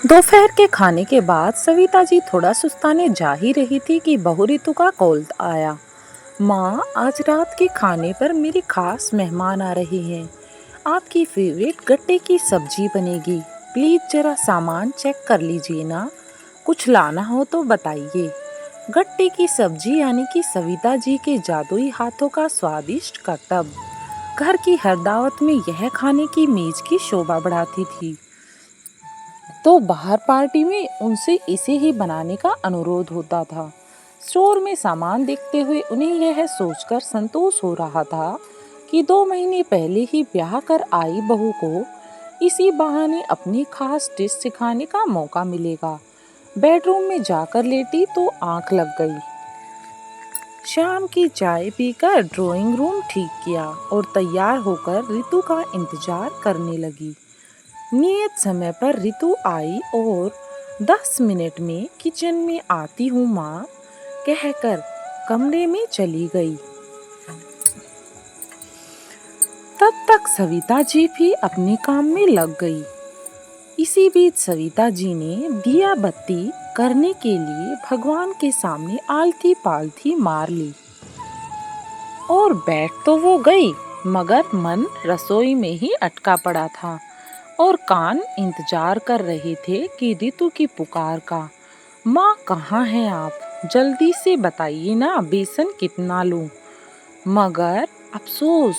दोपहर के खाने के बाद सविता जी थोड़ा सुस्ताने जा ही रही थी कि बहू रितु का कॉल आया। माँ, आज रात के खाने पर मेरे खास मेहमान आ रहे हैं। आपकी फेवरेट गट्टे की सब्जी बनेगी। प्लीज़ जरा सामान चेक कर लीजिए ना। कुछ लाना हो तो बताइए। गट्टे की सब्जी यानी कि सविता जी के जादुई हाथों का स्वादिष्ट करतब घर की हर दावत में यह खाने की मेज की शोभा बढ़ाती थी। तो बाहर पार्टी में उनसे इसे ही बनाने का अनुरोध होता था। स्टोर में सामान देखते हुए उन्हें यह सोचकर संतोष हो रहा था कि 2 महीने पहले ही ब्याह कर आई बहू को इसी बहाने अपनी खास डिश सिखाने का मौका मिलेगा। बेडरूम में जाकर लेटी तो आंख लग गई। शाम की चाय पीकर ड्राइंग रूम ठीक किया और तैयार होकर रितु का इंतजार करने लगी। नियत समय पर रितु आई और 10 मिनट में किचन में आती हूँ माँ कहकर कमरे में चली गई। तब तक सविता जी भी अपने काम में लग गई। इसी बीच सविता जी ने दिया बत्ती करने के लिए भगवान के सामने आलती पालती मार ली और बैठ तो वो गई, मगर मन रसोई में ही अटका पड़ा था और कान इंतजार कर रहे थे कि रितु की पुकार का। माँ, कहाँ हैं आप? जल्दी से बताइए ना, बेसन कितना लूं? मगर अफसोस,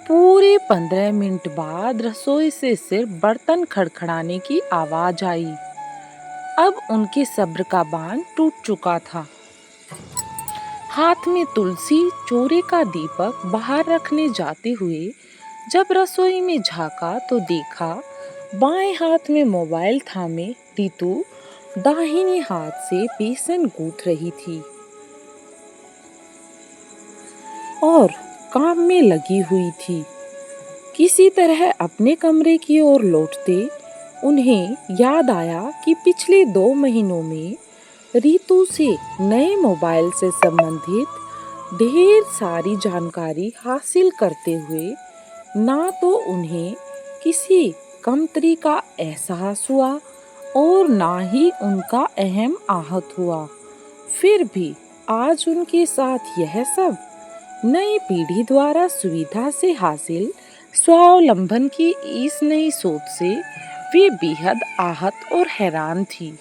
पूरे 15 मिनट बाद रसोई से सिर्फ बर्तन खड़खड़ाने की आवाज आई। अब उनके सब्र का बांध टूट चुका था। हाथ में तुलसी चोरे का दीपक बाहर रखने जाते हुए जब रसोई में झांका तो देखा बाएं हाथ में मोबाइल थामे रितु दाहिने हाथ से बेसन गूंथ रही थी और काम में लगी हुई थी। किसी तरह अपने कमरे की ओर लौटते उन्हें याद आया कि पिछले 2 महीनों में रितु से नए मोबाइल से संबंधित ढेर सारी जानकारी हासिल करते हुए ना तो उन्हें किसी कमतरी का एहसास हुआ और ना ही उनका अहम आहत हुआ। फिर भी आज उनके साथ यह सब नई पीढ़ी द्वारा सुविधा से हासिल स्वावलंबन की इस नई सोच से वे बेहद आहत और हैरान थी।